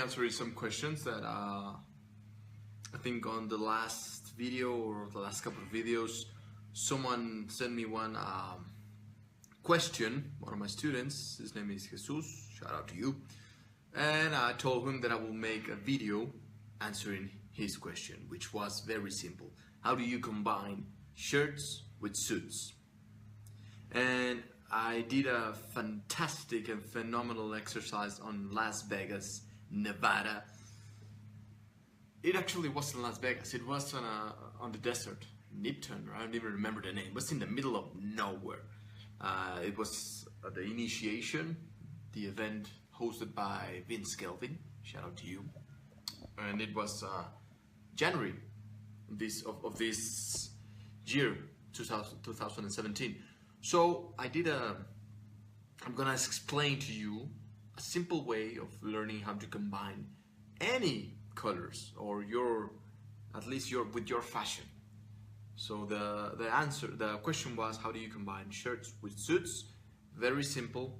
answering some questions that I think on the last video or the last couple of videos, someone sent me one question, one of my students. His name is Jesus, shout out to you. And I told him that I will make a video answering his question, which was very simple. How do you combine shirts with suits? And I did a fantastic and phenomenal exercise on Las Vegas, Nevada. It actually wasn't Las Vegas, it was on the desert, Nipton, I don't even remember the name. It was in the middle of nowhere. It was the initiation, the event hosted by Vince Kelvin, shout out to you. And it was January of this year, 2017. So I'm gonna explain to you a simple way of learning how to combine any colors or with your fashion. So the question was, how do you combine shirts with suits? Very simple.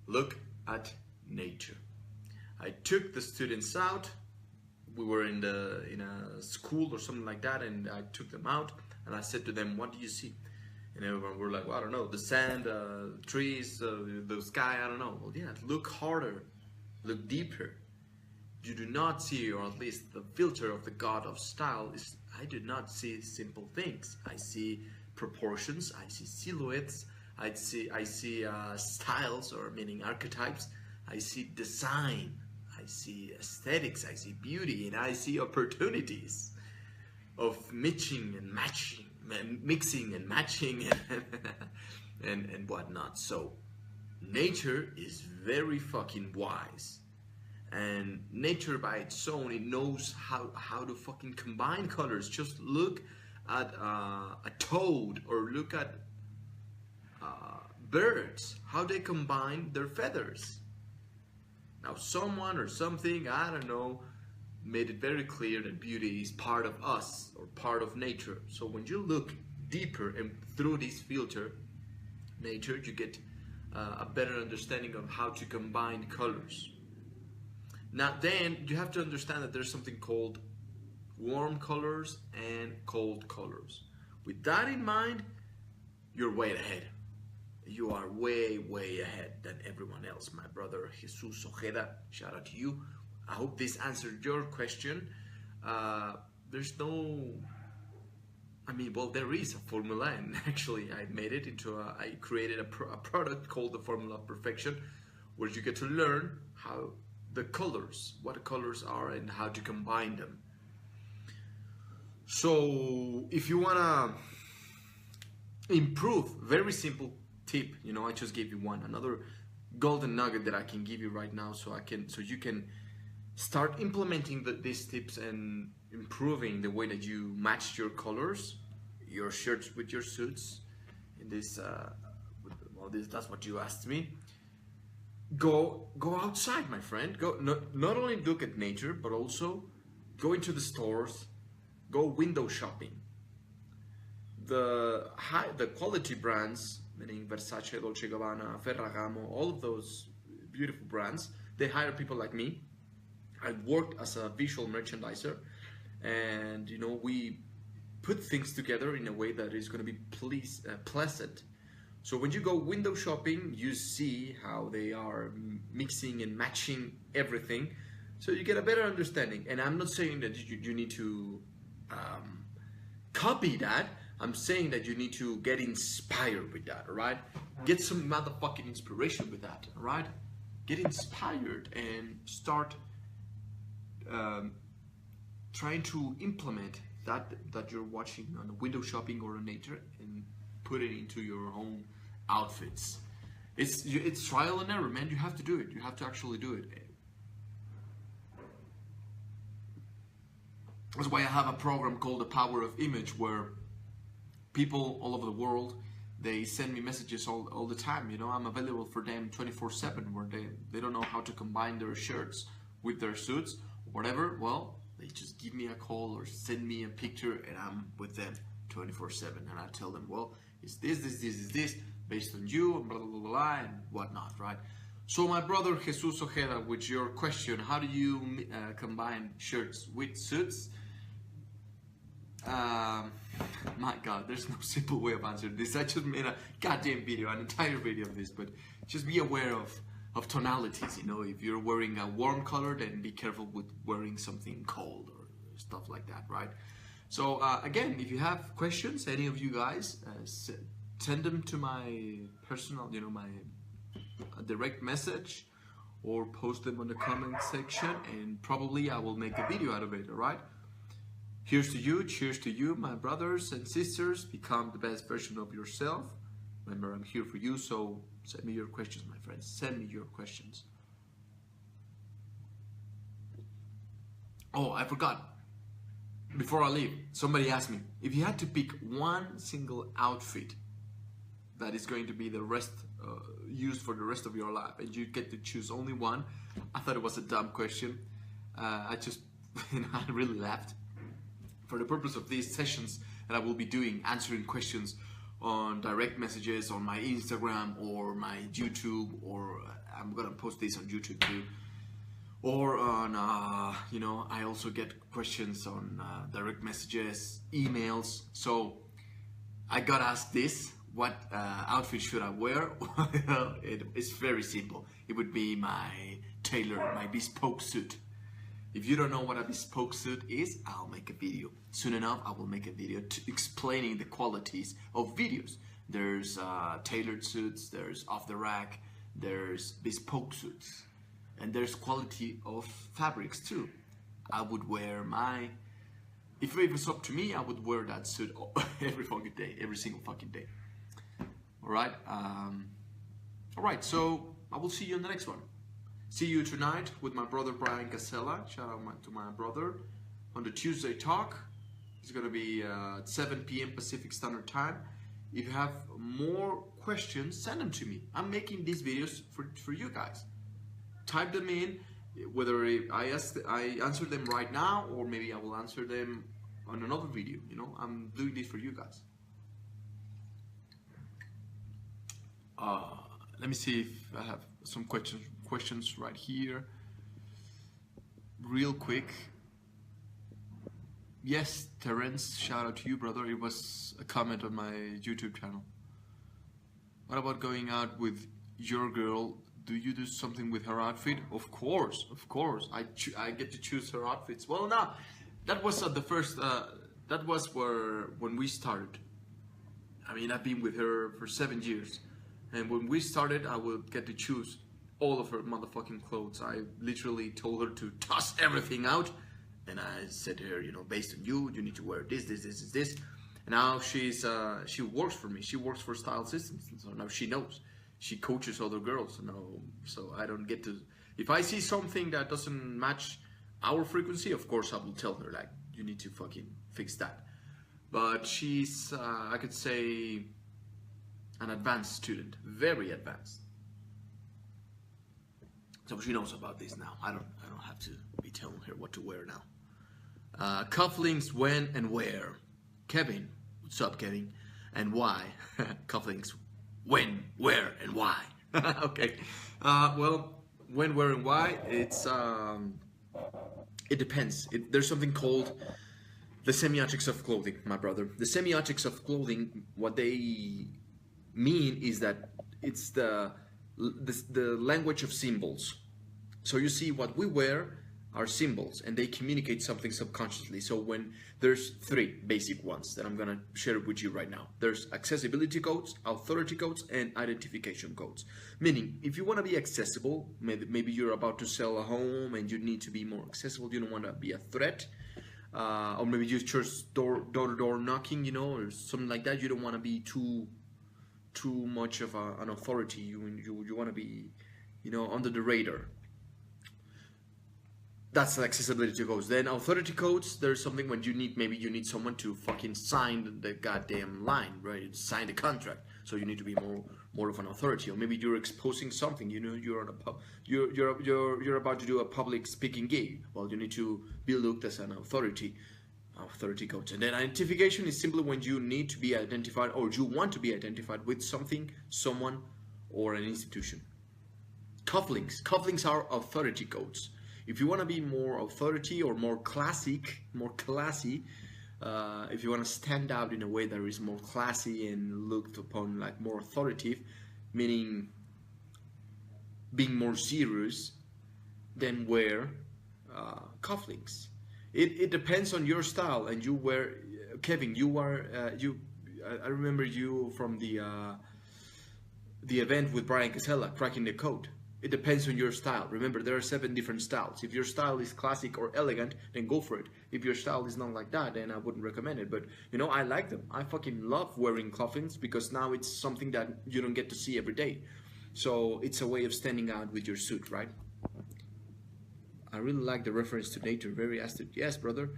Look at nature. I took the students out. We were in a school or something like that, and I took them out and I said to them, what do you see? And everyone were like, well, I don't know, the sand, trees, the sky, I don't know. Well, yeah, look harder, look deeper. You do not see, or at least the filter of the god of style is, I do not see simple things. I see proportions, I see silhouettes, I see styles, or meaning archetypes. I see design, I see aesthetics, I see beauty, and I see opportunities of mixing and matching and whatnot. So nature is very fucking wise, and nature by its own, it knows how to fucking combine colors. Just look at a toad, or look at birds, how they combine their feathers. Now someone or something, I don't know, made it very clear that beauty is part of us, or part of nature. So when you look deeper and through this filter, nature, you get a better understanding of how to combine colors. Now then, you have to understand that there's something called warm colors and cold colors. With that in mind, you're way ahead. You are way ahead than everyone else. My brother Jesus Ojeda, shout out to you. I hope this answered your question. There's no, well, there is a formula, and actually I made it into I created a product called the Formula of Perfection, where you get to learn how the colors, what the colors are and how to combine them. So if you wanna improve, very simple tip, I just gave you one, another golden nugget that I can give you right now, so you can start implementing these tips and improving the way that you match your colors, your shirts with your suits. In this, that's what you asked me. Go outside, my friend. Go not only look at nature, but also go into the stores, go window shopping. The quality brands, meaning Versace, Dolce & Gabbana, Ferragamo, all of those beautiful brands, they hire people like me. I worked as a visual merchandiser, and we put things together in a way that is going to be pleasant. So when you go window shopping, you see how they are mixing and matching everything, so you get a better understanding. And I'm not saying that you need to copy that. I'm saying that you need to get inspired with that, all right? Get some motherfucking inspiration with that, all right? Get inspired and start trying to implement that you're watching on window shopping or on nature, and put it into your own outfits. It's trial and error, man. You have to do it. You have to actually do it. That's why I have a program called The Power of Image, where people all over the world, they send me messages all the time. I'm available for them 24/7, where they don't know how to combine their shirts with their suits, whatever. Well, they just give me a call or send me a picture, and I'm with them 24/7. And I tell them, well, it's this, based on you, and blah, blah, blah, blah, and whatnot, right? So my brother Jesus Ojeda, with your question, how do you combine shirts with suits? My God, there's no simple way of answering this. I just made a goddamn video, an entire video of this, but just be aware of tonalities, you know. If you're wearing a warm color, then be careful with wearing something cold or stuff like that, right? So again, if you have questions, any of you guys, send them to my personal, you know, my direct message, or post them on the comment section, and probably I will make a video out of it. All right, here's to you, cheers to you, my brothers and sisters. Become the best version of yourself. Remember, I'm here for you, so send me your questions, my friends. Send me your questions. Oh, I forgot, before I leave, somebody asked me, if you had to pick one single outfit that is going to be the rest used for the rest of your life, and you get to choose only one. I thought it was a dumb question. I just, you know, I really laughed. For the purpose of these sessions that I will be doing, answering questions on direct messages on my Instagram or my YouTube, or I'm gonna post this on YouTube too, or on you know, I also get questions on direct messages, emails. So I got asked this: what outfit should I wear? It's very simple. It would be my tailor, my bespoke suit. If you don't know what a bespoke suit is, I'll make a video. Soon enough, I will make a video explaining the qualities of videos. There's tailored suits, there's off the rack, there's bespoke suits, and there's quality of fabrics too. I would wear my, if it was up to me, I would wear that suit every fucking day, every single fucking day. Alright, so I will see you in the next one. See you tonight with my brother Brian Casella. Shout out to my brother on the Tuesday talk. It's gonna be at 7 p.m. Pacific Standard Time. If you have more questions, send them to me. I'm making these videos for you guys. Type them in, whether I answer them right now, or maybe I will answer them on another video. You know, I'm doing this for you guys. Let me see if I have some questions right here, real quick. Yes, Terence, shout out to you, brother. It was a comment on my YouTube channel. What about going out with your girl? Do you do something with her outfit? Of course. I get to choose her outfits. Well, now that was the first. That was when we started. I mean, I've been with her for 7 years. And when we started, I would get to choose all of her motherfucking clothes. I literally told her to toss everything out. And I said to her, you know, based on you need to wear this. And now she works for me. She works for Style Systems. So now she knows. She coaches other girls. So I don't get to, if I see something that doesn't match our frequency, of course I will tell her, like, you need to fucking fix that. But she's, I could say, an advanced student, very advanced. So she knows about this now. I don't have to be telling her what to wear now. Cufflinks, when and where? Kevin, what's up, Kevin? And why? Cufflinks, when, where, and why? Okay. Well, when, where, and why? It's it depends. There's something called the semiotics of clothing, my brother. The semiotics of clothing, what they mean is that it's the language of symbols. So you see, what we wear are symbols, and they communicate something subconsciously. So when there's 3 basic ones that I'm gonna share with you right now. There's accessibility codes, authority codes, and identification codes. Meaning, if you want to be accessible, maybe you're about to sell a home and you need to be more accessible. You don't want to be a threat, or maybe you just door-to-door knocking, you know, or something like that. You don't want to be too much of an authority. You want to be, you know, under the radar. That's the accessibility codes. Then authority codes, there's something when maybe you need someone to fucking sign the goddamn line, right? Sign the contract. So you need to be more of an authority. Or maybe you're exposing something, you know, you're on you're about to do a public speaking gig. Well, you need to be looked as an authority codes. And then identification is simply when you need to be identified, or you want to be identified with something, someone, or an institution. Cufflinks. Cufflinks are authority codes. If you want to be more authority or more classy, if you want to stand out in a way that is more classy and looked upon like more authoritative, meaning being more serious, then wear cufflinks. It depends on your style, and you wear, Kevin, you were I remember you from the event with Brian Casella, cracking the code. It depends on your style. Remember, there are 7 different styles. If your style is classic or elegant, then go for it. If your style is not like that, then I wouldn't recommend it. But, you know, I like them. I fucking love wearing cufflinks because now it's something that you don't get to see every day. So it's a way of standing out with your suit, right? I really like the reference to nature. Very astute. Yes, brother.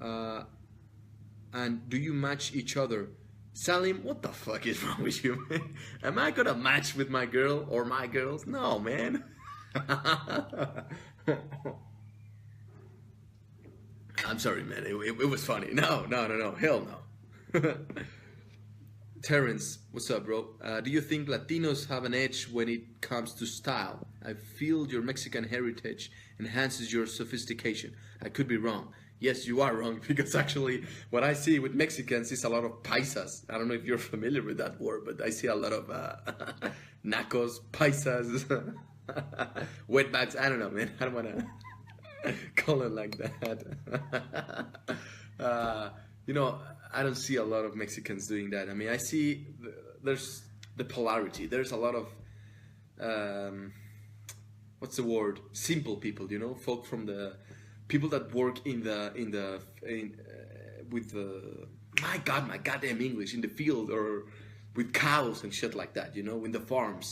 And do you match each other? Salim, what the fuck is wrong with you, man? Am I gonna match with my girl or my girls? No, man. I'm sorry, man. It was funny. No. Hell no. Terrence, what's up, bro? Do you think Latinos have an edge when it comes to style? I feel your Mexican heritage enhances your sophistication. I could be wrong. Yes, you are wrong, because actually what I see with Mexicans is a lot of paisas. I don't know if you're familiar with that word, but I see a lot of nacos, paisas, wetbacks. I don't know, man. I don't want to call it like that. You know, I don't see a lot of Mexicans doing that. I mean, I see there's the polarity. There's a lot of, what's the word? Simple people, you know, folk from the... people that work with the my goddamn English, in the field or with cows and shit like that, you know, in the farms.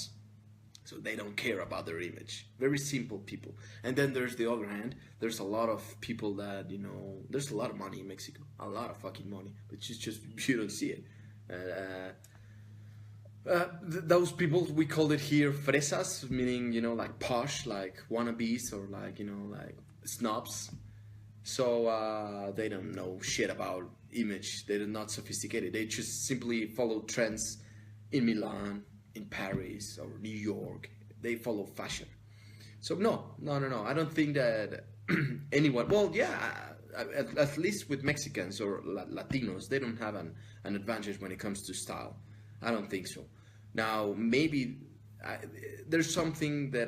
So they don't care about their image. Very simple people. And then there's the other hand. There's a lot of people that, you know, there's a lot of money in Mexico, a lot of fucking money, but it's just you don't see it. Those people, we call it here fresas, meaning, you know, like posh, like wannabes, or like, you know, like snobs. So they don't know shit about image. They're not sophisticated. They just simply follow trends in Milan, in Paris, or New York. They follow fashion. So no. I don't think that anyone, well, yeah, at least with Mexicans or Latinos, they don't have an advantage when it comes to style. I don't think so. Now, maybe there's something that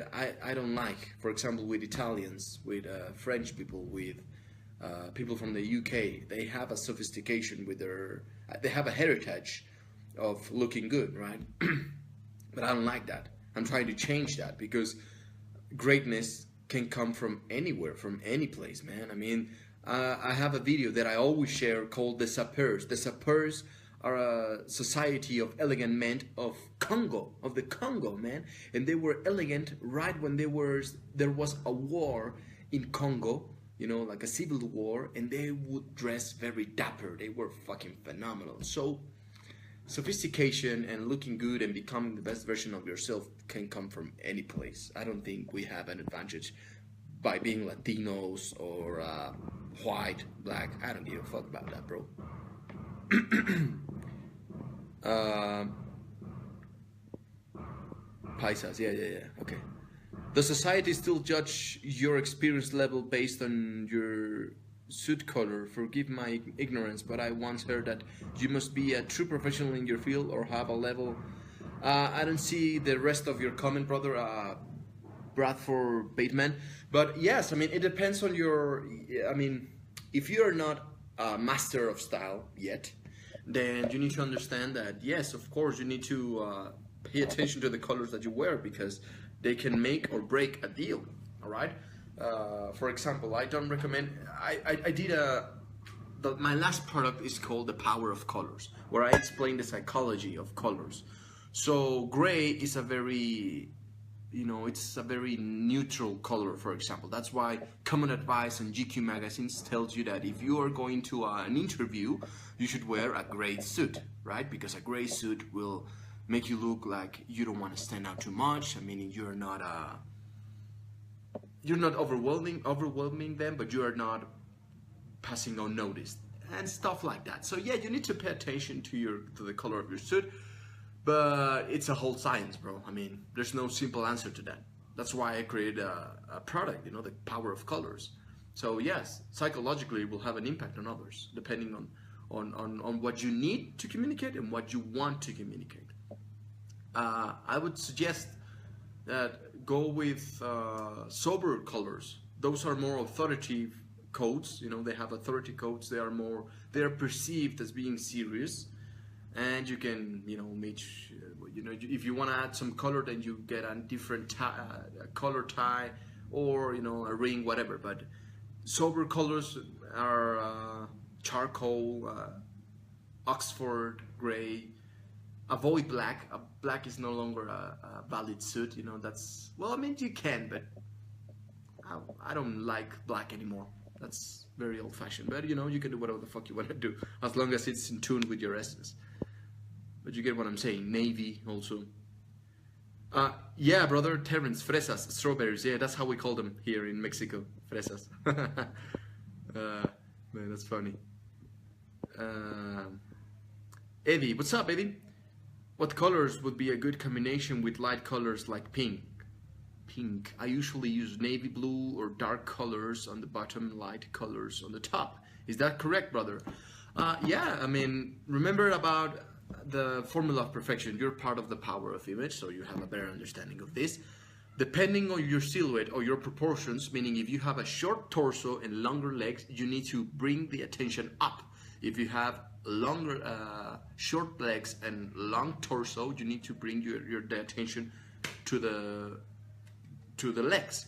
I don't like. For example, with Italians, with French people, with people from the UK, they have a sophistication with they have a heritage of looking good, right? But I don't like that. I'm trying to change that, because greatness can come from anywhere, from any place, man. I mean, I have a video that I always share called The Sapeurs. The Sapeurs are a society of elegant men of the Congo, man. And they were elegant right when there was a war in Congo, you know, like a civil war, and they would dress very dapper. They were fucking phenomenal. So sophistication and looking good and becoming the best version of yourself can come from any place. I don't think we have an advantage by being Latinos or white, black. I don't give a fuck about that, bro. Paisas, yeah. Okay. Does society still judge your experience level based on your suit color? Forgive my ignorance, but I once heard that you must be a true professional in your field or have a level. I don't see the rest of your comment, brother, Bradford Bateman. But yes, I mean, it depends on your, I mean, if you're not a master of style yet, then you need to understand that, yes, of course, you need to pay attention to the colors that you wear, because they can make or break a deal, all right? For example, I don't recommend, I did my last product is called The Power of Colors, where I explain the psychology of colors. So gray is a very, you know, it's a very neutral color, for example. That's why Common Advice and GQ magazines tells you that if you are going to an interview, you should wear a gray suit, right? Because a gray suit will make you look like you don't want to stand out too much. I mean, you're not overwhelming them, but you are not passing unnoticed and stuff like that. So yeah, you need to pay attention to the color of your suit, but it's a whole science, bro. I mean, there's no simple answer to that. That's why I created a product, you know, the power of colors. So yes, psychologically it will have an impact on others, depending on what you need to communicate and what you want to communicate. I would suggest that go with sober colors. Those are more authoritative codes, you know, they have authority codes. They are perceived as being serious, and you can, you know, you know, if you want to add some color, then you get a different color tie, or, you know, a ring, whatever. But sober colors are charcoal, Oxford gray. Avoid black. Black is no longer a valid suit, you know. That's, well, I mean, you can, but I don't like black anymore. That's very old-fashioned. But, you know, you can do whatever the fuck you want to do, as long as it's in tune with your essence. But you get what I'm saying. Navy also. Yeah, brother, Terrence, fresas, strawberries. Yeah, that's how we call them here in Mexico. Fresas. Man, that's funny. Eddie, what's up, Eddie? What colors would be a good combination with light colors like pink? Pink. I usually use navy blue or dark colors on the bottom, light colors on the top. Is that correct, brother? Yeah, I mean, remember about the formula of perfection. You're part of the power of image, so you have a better understanding of this. Depending on your silhouette or your proportions, meaning if you have a short torso and longer legs, you need to bring the attention up. If you have longer, short legs and long torso, you need to bring the attention to the legs.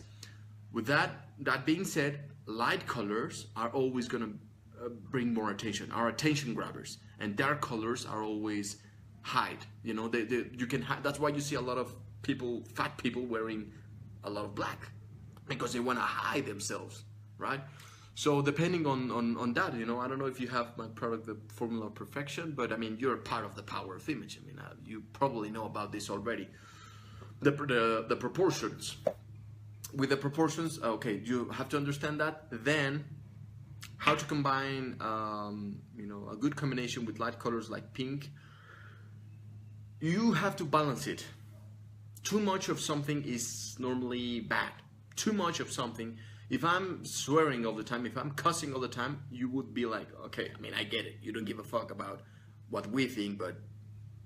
With that being said, light colors are always going to bring more attention, are attention grabbers, and dark colors are always hide. You know, you can hide. That's why you see a lot of people, fat people, wearing a lot of black, because they want to hide themselves, right? So depending on that, you know, I don't know if you have my product, the formula of perfection, but I mean, you're part of the power of image. I mean, you probably know about this already. The proportions. With the proportions, okay, you have to understand that. Then, how to combine, you know, a good combination with light colors like pink. You have to balance it. Too much of something is normally bad. Too much of something. If I'm swearing all the time, if I'm cussing all the time, you would be like, okay, I mean, I get it. You don't give a fuck about what we think, but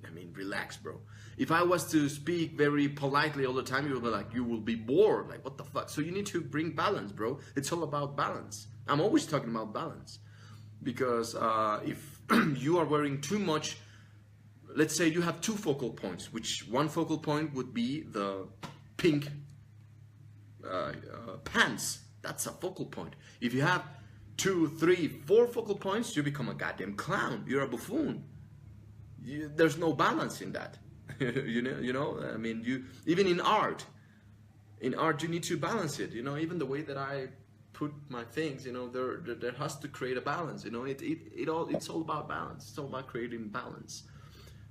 I mean, relax, bro. If I was to speak very politely all the time, you would be like, you will be bored. Like, what the fuck? So you need to bring balance, bro. It's all about balance. I'm always talking about balance. Because if you are wearing too much, let's say you have two focal points, which one focal point would be the pink pants. That's a focal point. If you have 2, 3, 4 focal points, you become a goddamn clown. You're a buffoon. There's no balance in that. you know. I mean, even in art, you need to balance it. You know, even the way that I put my things, you know, there has to create a balance. You know, it's all about balance. It's all about creating balance.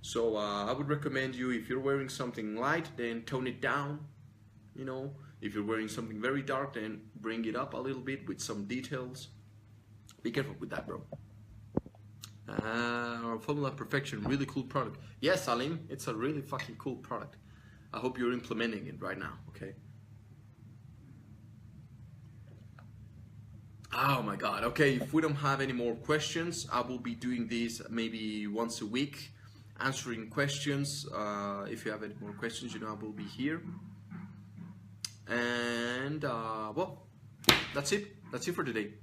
So I would recommend you, if you're wearing something light, then tone it down. You know, if you're wearing something very dark, then bring it up a little bit with some details. Be careful with that, bro. Our formula of perfection, really cool product. Yes, Salim, it's a really fucking cool product. I hope you're implementing it right now, okay? Oh my God, okay, if we don't have any more questions, I will be doing this maybe once a week, answering questions. If you have any more questions, you know, I will be here. And, well, that's it for today.